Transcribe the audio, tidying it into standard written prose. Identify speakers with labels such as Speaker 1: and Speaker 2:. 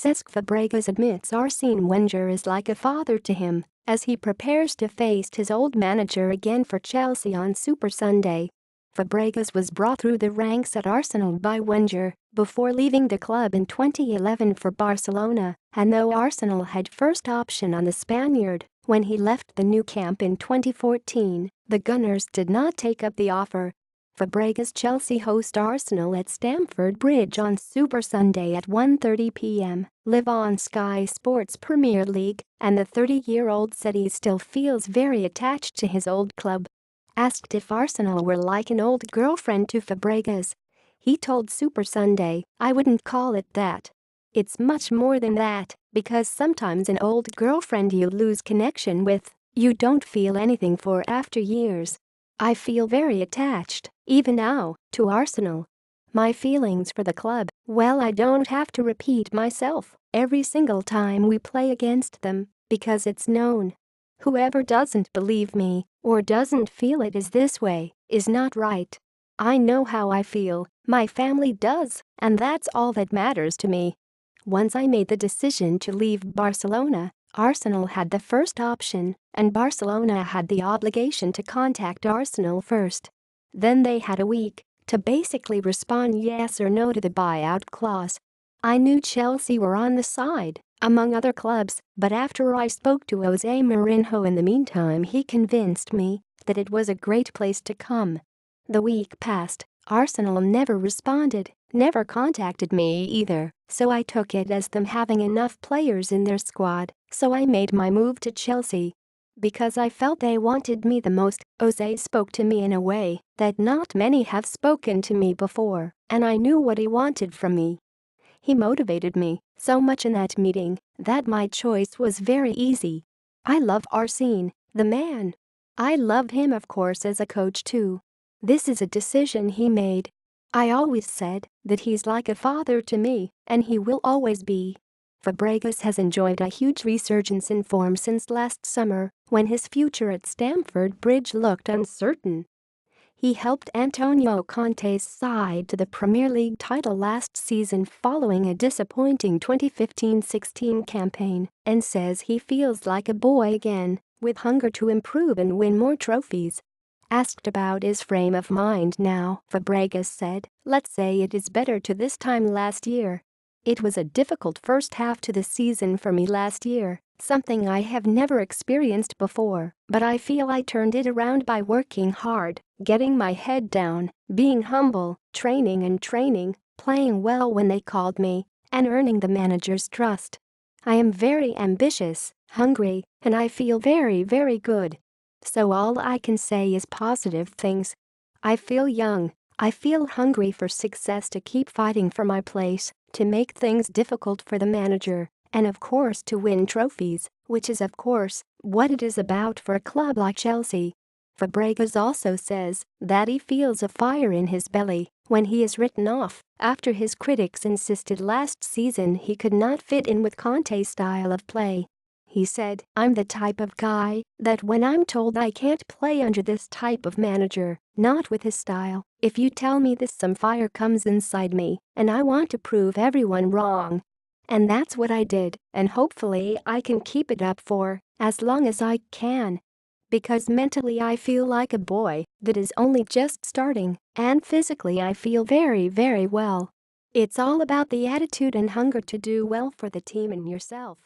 Speaker 1: Cesc Fabregas admits Arsene Wenger is like a father to him as he prepares to face his old manager again for Chelsea on Super Sunday. Fabregas was brought through the ranks at Arsenal by Wenger before leaving the club in 2011 for Barcelona, and though Arsenal had first option on the Spaniard when he left the Nou Camp in 2014, the Gunners did not take up the offer. Fabregas Chelsea host Arsenal at Stamford Bridge on Super Sunday at 1:30 p.m. live on Sky Sports Premier League, and the 30-year-old said he still feels very attached to his old club. Asked if Arsenal were like an old girlfriend to Fabregas, he told Super Sunday, "I wouldn't call it that. It's much more than that, because sometimes an old girlfriend you lose connection with, you don't feel anything for after years. I feel very attached, even now, to Arsenal. My feelings for the club, well, I don't have to repeat myself every single time we play against them, because it's known. Whoever doesn't believe me or doesn't feel it is this way is not right. I know how I feel, my family does, and that's all that matters to me." Once I made the decision to leave Barcelona, Arsenal had the first option, and Barcelona had the obligation to contact Arsenal first. Then they had a week to basically respond yes or no to the buyout clause. I knew Chelsea were on the side, among other clubs, but after I spoke to Jose Mourinho in the meantime, he convinced me that it was a great place to come. The week passed, Arsenal never responded, never contacted me either, so I took it as them having enough players in their squad, so I made my move to Chelsea. Because I felt they wanted me the most, Jose spoke to me in a way that not many have spoken to me before, and I knew what he wanted from me. He motivated me so much in that meeting that my choice was very easy. I love Arsene, the man. I love him, of course, as a coach too. This is a decision he made. I always said that he's like a father to me, and he will always be. Fabregas has enjoyed a huge resurgence in form since last summer, when his future at Stamford Bridge looked uncertain. He helped Antonio Conte's side to the Premier League title last season following a disappointing 2015-16 campaign, and says he feels like a boy again, with hunger to improve and win more trophies. Asked about his frame of mind now, Fabregas said, "Let's say it is better to this time last year. It was a difficult first half to the season for me last year, something I have never experienced before, but I feel I turned it around by working hard, getting my head down, being humble, training, playing well when they called me, and earning the manager's trust. I am very ambitious, hungry, and I feel very, very good. So all I can say is positive things. I feel young, I feel hungry for success, to keep fighting for my place, to make things difficult for the manager, and of course to win trophies, which is of course what it is about for a club like Chelsea." Fabregas also says that he feels a fire in his belly when he is written off after his critics insisted last season he could not fit in with Conte's style of play. He said, "I'm the type of guy that when I'm told I can't play under this type of manager, not with his style, if you tell me this, some fire comes inside me and I want to prove everyone wrong. And that's what I did, and hopefully I can keep it up for as long as I can. Because mentally I feel like a boy that is only just starting, and physically I feel very, very well. It's all about the attitude and hunger to do well for the team and yourself."